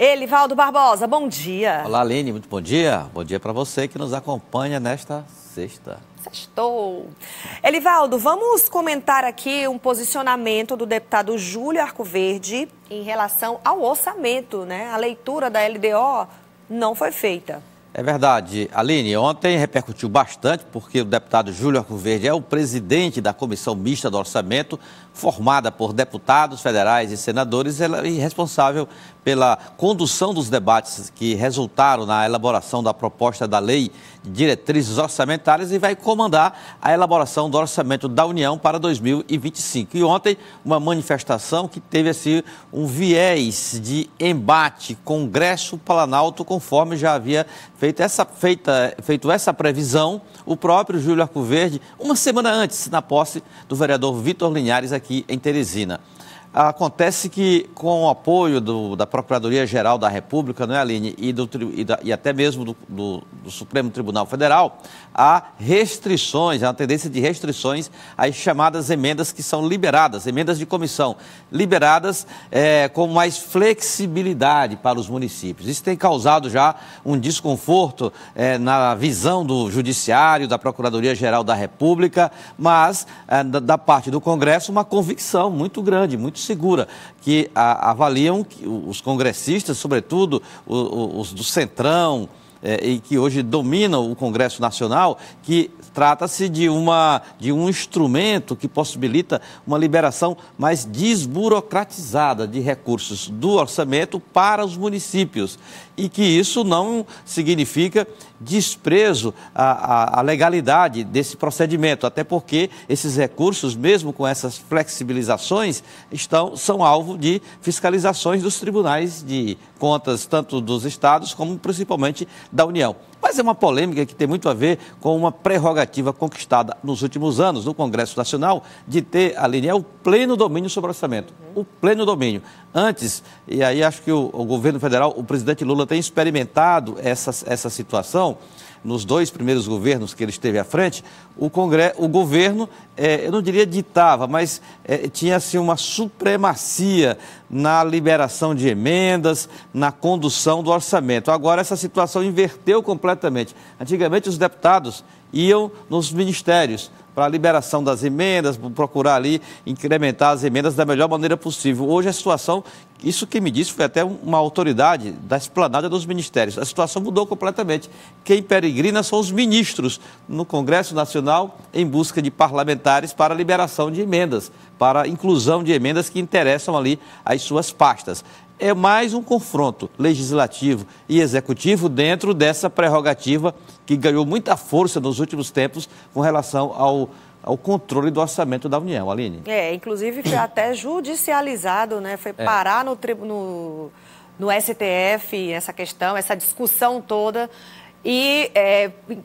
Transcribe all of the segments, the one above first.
Elivaldo Barbosa, bom dia. Olá, Aline, muito bom dia. Bom dia para você que nos acompanha nesta sexta. Sextou. Elivaldo, vamos comentar aqui um posicionamento do deputado Júlio Arcoverde em relação ao orçamento, né? A leitura da LDO não foi feita. É verdade, Aline, ontem repercutiu bastante porque o deputado Júlio Arcoverde é o presidente da Comissão Mista do Orçamento, formada por deputados federais e senadores e responsável pela condução dos debates que resultaram na elaboração da proposta da Lei de Diretrizes Orçamentárias e vai comandar a elaboração do Orçamento da União para 2025. E ontem, uma manifestação que teve assim, um viés de embate Congresso-Planalto, conforme já havia feito essa previsão o próprio Júlio Arcoverde, uma semana antes, na posse do vereador Vitor Linhares aqui em Teresina. Acontece que, com o apoio da Procuradoria-Geral da República, não é, Aline, e até mesmo do Supremo Tribunal Federal, há restrições, há uma tendência de restrições às chamadas emendas que são liberadas, emendas de comissão, liberadas com mais flexibilidade para os municípios. Isso tem causado já um desconforto na visão do Judiciário, da Procuradoria-Geral da República, mas da parte do Congresso uma convicção muito grande, muito segura, que avaliam que os congressistas, sobretudo os do Centrão, e que hoje dominam o Congresso Nacional, que trata-se de um instrumento que possibilita uma liberação mais desburocratizada de recursos do orçamento para os municípios e que isso não significa desprezo à legalidade desse procedimento, até porque esses recursos, mesmo com essas flexibilizações, são alvo de fiscalizações dos tribunais de contas, tanto dos estados como principalmente da União. Mas é uma polêmica que tem muito a ver com uma prerrogativa conquistada nos últimos anos no Congresso Nacional de ter, Aline, o pleno domínio sobre o orçamento. O pleno domínio. Antes, e aí acho que o governo federal, o presidente Lula tem experimentado essa situação, nos dois primeiros governos que ele esteve à frente, o governo, eu não diria ditava, mas tinha assim, uma supremacia na liberação de emendas, na condução do orçamento. Agora essa situação inverteu completamente. Antigamente os deputados iam nos ministérios para a liberação das emendas, procurar ali incrementar as emendas da melhor maneira possível. Hoje a situação, isso que me disse foi até uma autoridade da esplanada dos ministérios, a situação mudou completamente. Quem peregrina são os ministros no Congresso Nacional em busca de parlamentares para a liberação de emendas, para a inclusão de emendas que interessam ali as suas pastas. É mais um confronto legislativo e executivo dentro dessa prerrogativa que ganhou muita força nos últimos tempos com relação ao controle do orçamento da União, Aline. Inclusive foi até judicializado, né? Foi parar no STF essa questão, essa discussão toda. E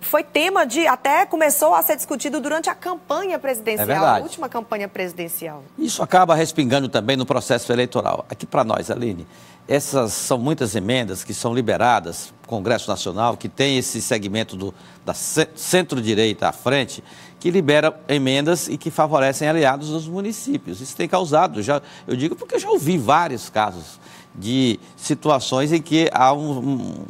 foi tema até começou a ser discutido durante a campanha presidencial, a última campanha presidencial. Isso acaba respingando também no processo eleitoral. Aqui para nós, Aline, essas são muitas emendas que são liberadas, Congresso Nacional, que tem esse segmento da centro-direita à frente, que libera emendas e que favorecem aliados dos municípios. Isso tem causado, eu digo porque eu já ouvi vários casos de situações em que há um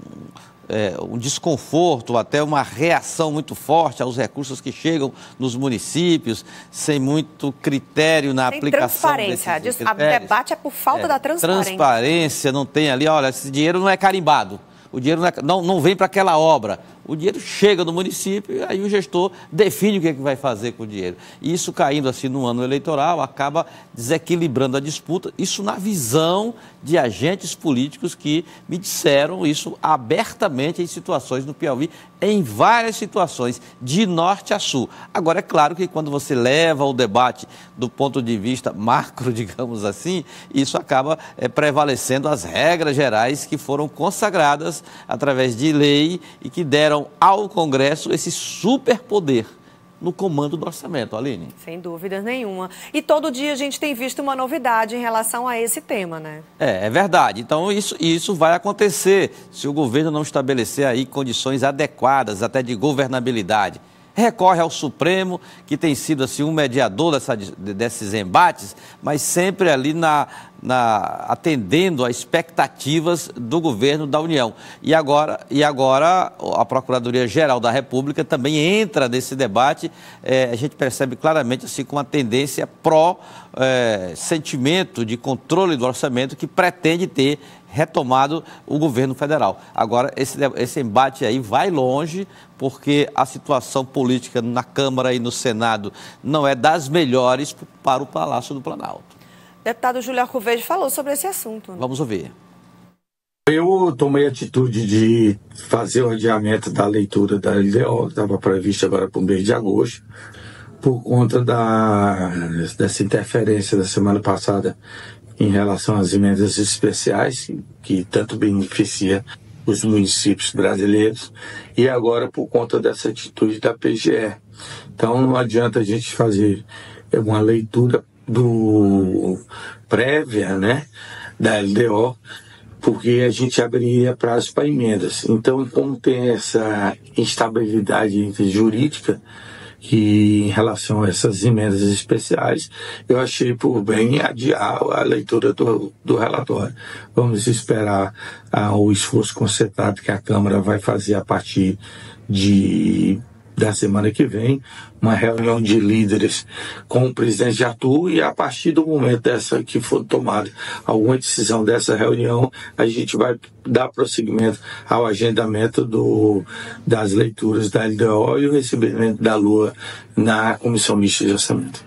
desconforto, até uma reação muito forte aos recursos que chegam nos municípios, sem muito critério na aplicação desses critérios. O debate é por falta da transparência. Transparência, não tem ali, olha, esse dinheiro não é carimbado, o dinheiro não vem para aquela obra. O dinheiro chega no município e aí o gestor define o que é que vai fazer com o dinheiro. E isso caindo assim no ano eleitoral acaba desequilibrando a disputa. Isso na visão de agentes políticos que me disseram isso abertamente em situações no Piauí, em várias situações, de norte a sul. Agora, é claro que quando você leva o debate do ponto de vista macro, digamos assim, isso acaba prevalecendo as regras gerais que foram consagradas através de lei e que deram ao Congresso esse superpoder no comando do orçamento, Aline. Sem dúvidas nenhuma. E todo dia a gente tem visto uma novidade em relação a esse tema, né? É verdade. Então isso vai acontecer se o governo não estabelecer aí condições adequadas, até de governabilidade. Recorre ao Supremo, que tem sido assim um mediador desses embates, mas sempre ali atendendo às expectativas do governo da União. E agora a Procuradoria-Geral da República também entra nesse debate. A gente percebe claramente assim, com uma tendência sentimento de controle do orçamento que pretende ter retomado o governo federal. Agora, esse embate aí vai longe, porque a situação política na Câmara e no Senado não é das melhores para o Palácio do Planalto. Deputado Júlio Arcoverde falou sobre esse assunto. Vamos ouvir. Eu tomei a atitude de fazer o adiamento da leitura da LDO, que estava prevista agora para o mês de agosto, por conta dessa interferência da semana passada em relação às emendas especiais, que tanto beneficia os municípios brasileiros, e agora por conta dessa atitude da PGE. Então não adianta a gente fazer uma leitura prévia, né, da LDO, porque a gente abriria prazo para emendas. Então, como tem essa instabilidade jurídica em relação a essas emendas especiais, eu achei por bem adiar a leitura do relatório. Vamos esperar o esforço concentrado que a Câmara vai fazer a partir da semana que vem, uma reunião de líderes com o presidente Arthur, e a partir do momento dessa que for tomada alguma decisão dessa reunião, a gente vai dar prosseguimento ao agendamento das leituras da LDO e o recebimento da LUA na Comissão Mista de Orçamento.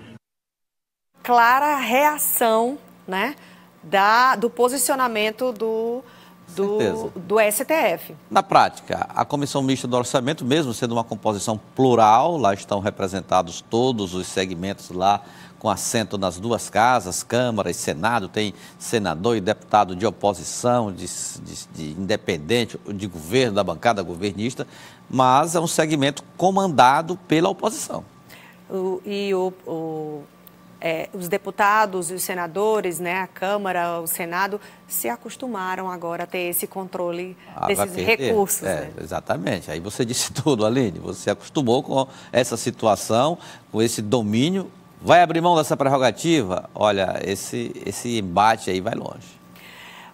Clara reação, né, do posicionamento do STF. Na prática, a Comissão Mista do Orçamento, mesmo sendo uma composição plural, lá estão representados todos os segmentos lá, com assento nas duas casas, Câmara e Senado, tem senador e deputado de oposição, de independente, de governo, da bancada governista, mas é um segmento comandado pela oposição. Os deputados e os senadores, né, a Câmara, o Senado, se acostumaram agora a ter esse controle desses recursos. Né? Exatamente. Aí você disse tudo, Aline. Você acostumou com essa situação, com esse domínio. Vai abrir mão dessa prerrogativa? Olha, esse embate aí vai longe.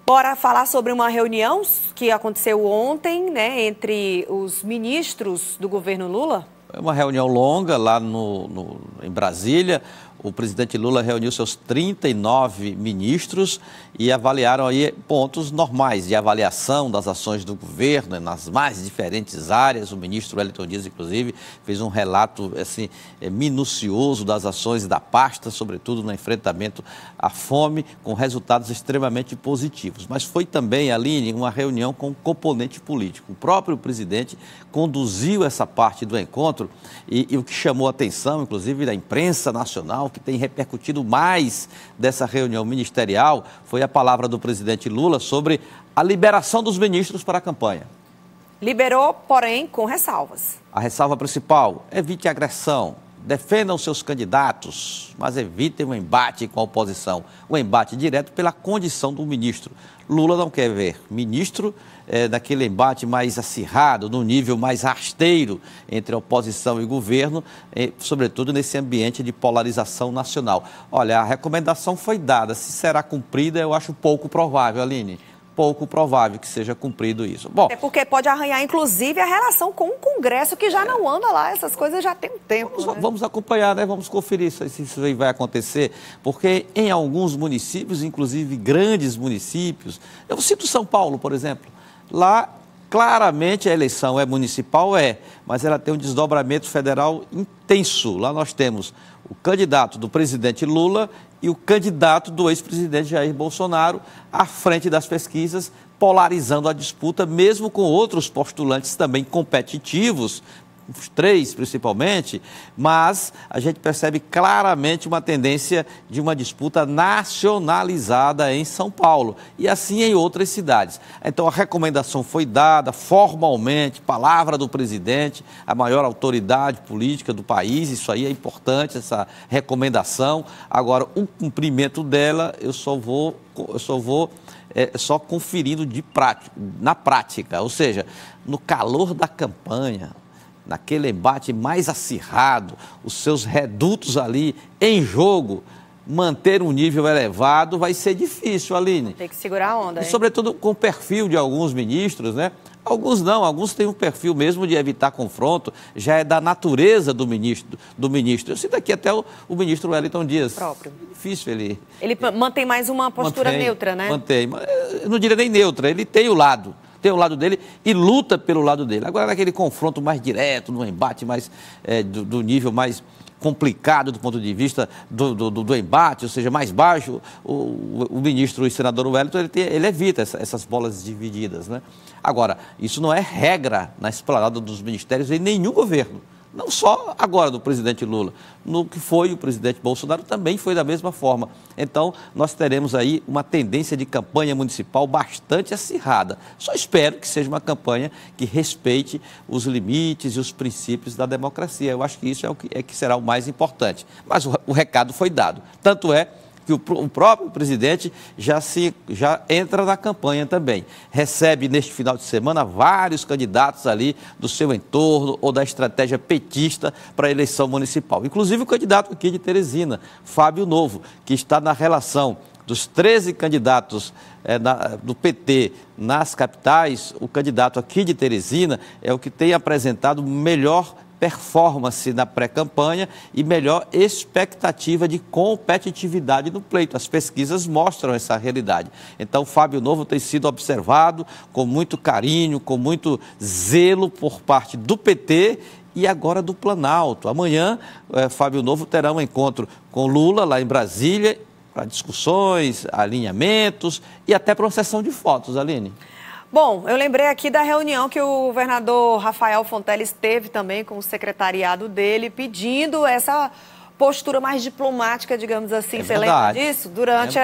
Bora falar sobre uma reunião que aconteceu ontem, né, entre os ministros do governo Lula? É uma reunião longa lá em Brasília. O presidente Lula reuniu seus 39 ministros e avaliaram aí pontos normais de avaliação das ações do governo nas mais diferentes áreas. O ministro Wellington Dias, inclusive, fez um relato assim, minucioso das ações da pasta, sobretudo no enfrentamento à fome, com resultados extremamente positivos. Mas foi também, Aline, uma reunião com componente político. O próprio presidente conduziu essa parte do encontro e o que chamou a atenção, inclusive, da imprensa nacional, que tem repercutido mais dessa reunião ministerial, foi a palavra do presidente Lula sobre a liberação dos ministros para a campanha. Liberou, porém, com ressalvas. A ressalva principal: evite agressão, defendam seus candidatos, mas evitem um embate com a oposição, um embate direto pela condição do ministro. Lula não quer ver ministro naquele embate mais acirrado, no nível mais rasteiro entre oposição e governo, sobretudo nesse ambiente de polarização nacional. Olha, a recomendação foi dada, se será cumprida eu acho pouco provável, Aline. Pouco provável que seja cumprido isso. Bom, é porque pode arranhar, inclusive, a relação com o Congresso, que já não anda lá, essas coisas já tem um tempo. Vamos acompanhar, né? Vamos conferir se isso aí vai acontecer, porque em alguns municípios, inclusive grandes municípios, eu cito São Paulo, por exemplo, lá claramente a eleição é municipal, mas ela tem um desdobramento federal intenso. Lá nós temos o candidato do presidente Lula e o candidato do ex-presidente Jair Bolsonaro à frente das pesquisas, polarizando a disputa, mesmo com outros postulantes também competitivos, os três principalmente, mas a gente percebe claramente uma tendência de uma disputa nacionalizada em São Paulo e assim em outras cidades. Então a recomendação foi dada formalmente, palavra do presidente, a maior autoridade política do país, isso aí é importante, essa recomendação. Agora, o cumprimento dela eu só vou conferindo na prática, ou seja, no calor da campanha, naquele embate mais acirrado, os seus redutos ali em jogo, manter um nível elevado vai ser difícil, Aline. Tem que segurar a onda, E hein? sobretudo com o perfil de alguns ministros, né? Alguns não, alguns têm um perfil mesmo de evitar confronto, já é da natureza do ministro. Eu cito aqui até o ministro Wellington Dias. Próprio. Difícil ele... Ele mantém mais uma postura neutra, né? Mantém, eu não diria nem neutra, ele tem o lado dele e luta pelo lado dele. Agora, naquele confronto mais direto, no embate mais do nível mais complicado do ponto de vista do embate, ou seja, mais baixo, o ministro e senador Wellington, ele evita essas bolas divididas, né? Agora, isso não é regra na esplanada dos ministérios em nenhum governo. Não só agora do presidente Lula, no que foi o presidente Bolsonaro também foi da mesma forma. Então, nós teremos aí uma tendência de campanha municipal bastante acirrada. Só espero que seja uma campanha que respeite os limites e os princípios da democracia. Eu acho que isso é que será o mais importante. Mas o recado foi dado. Tanto é que o próprio presidente já entra na campanha também. Recebe neste final de semana vários candidatos ali do seu entorno ou da estratégia petista para a eleição municipal. Inclusive o candidato aqui de Teresina, Fábio Novo, que está na relação dos 13 candidatos do PT nas capitais. O candidato aqui de Teresina é o que tem apresentado melhor performance na pré-campanha e melhor expectativa de competitividade no pleito. As pesquisas mostram essa realidade. Então, o Fábio Novo tem sido observado com muito carinho, com muito zelo por parte do PT e agora do Planalto. Amanhã, Fábio Novo terá um encontro com Lula lá em Brasília para discussões, alinhamentos e até para uma sessão de fotos, Aline. Bom, eu lembrei aqui da reunião que o governador Rafael Fonteles teve também com o secretariado dele, pedindo essa postura mais diplomática, digamos assim. Você lembra disso? Durante,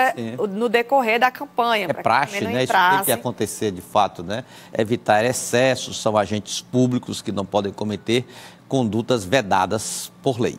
no decorrer da campanha. É praxe, né? Isso tem que acontecer de fato, né? Evitar excessos, são agentes públicos que não podem cometer condutas vedadas por lei.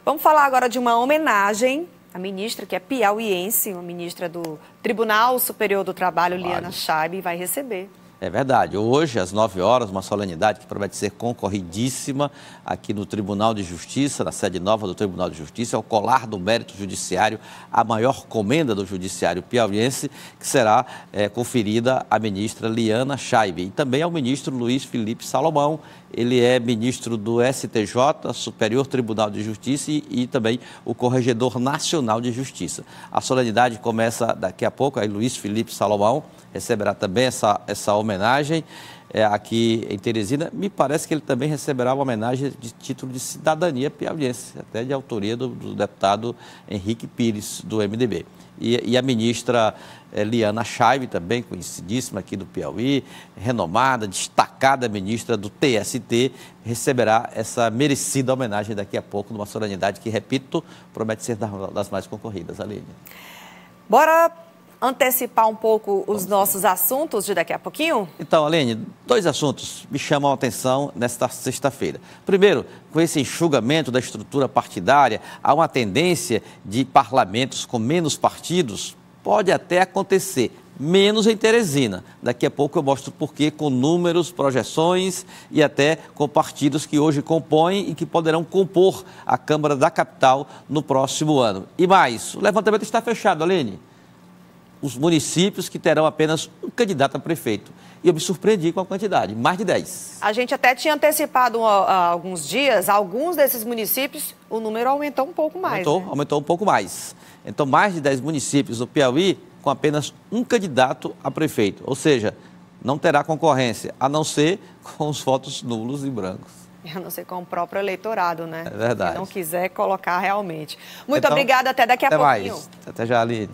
Vamos falar agora de uma homenagem. A ministra, que é piauiense, uma ministra do Tribunal Superior do Trabalho, Liana Schaibe, vai receber. É verdade. Hoje, às 9 horas, uma solenidade que promete ser concorridíssima aqui no Tribunal de Justiça, na sede nova do Tribunal de Justiça, é o colar do mérito judiciário, a maior comenda do judiciário piauiense, que será conferida à ministra Liana Schaibe e também ao ministro Luiz Felipe Salomão. Ele é ministro do STJ, Superior Tribunal de Justiça, e também o Corregedor Nacional de Justiça. A solenidade começa daqui a pouco, aí Luiz Felipe Salomão receberá também essa homenagem aqui em Teresina. Me parece que ele também receberá uma homenagem de título de cidadania piauiense, até de autoria do deputado Henrique Pires, do MDB. E a ministra Liana Schaibe, também conhecidíssima aqui do Piauí, renomada, destacada ministra do TST, receberá essa merecida homenagem daqui a pouco, numa solenidade que, repito, promete ser das mais concorridas, Aline. Bora antecipar um pouco os nossos assuntos de daqui a pouquinho? Então, Aline, 2 assuntos me chamam a atenção nesta sexta-feira. Primeiro, com esse enxugamento da estrutura partidária, há uma tendência de parlamentos com menos partidos. Pode até acontecer, menos em Teresina. Daqui a pouco eu mostro por quê, com números, projeções e até com partidos que hoje compõem e que poderão compor a Câmara da Capital no próximo ano. E mais, o levantamento está fechado, Aline. Os municípios que terão apenas um candidato a prefeito. E eu me surpreendi com a quantidade, mais de 10. A gente até tinha antecipado há alguns dias, alguns desses municípios, o número aumentou um pouco mais. Aumentou um pouco mais. Então, mais de 10 municípios do Piauí com apenas um candidato a prefeito. Ou seja, não terá concorrência, a não ser com os votos nulos e brancos. A não ser com o próprio eleitorado, né? É verdade. Se não quiser colocar realmente. Muito obrigada, até daqui a pouquinho. Até mais. Até já, Aline.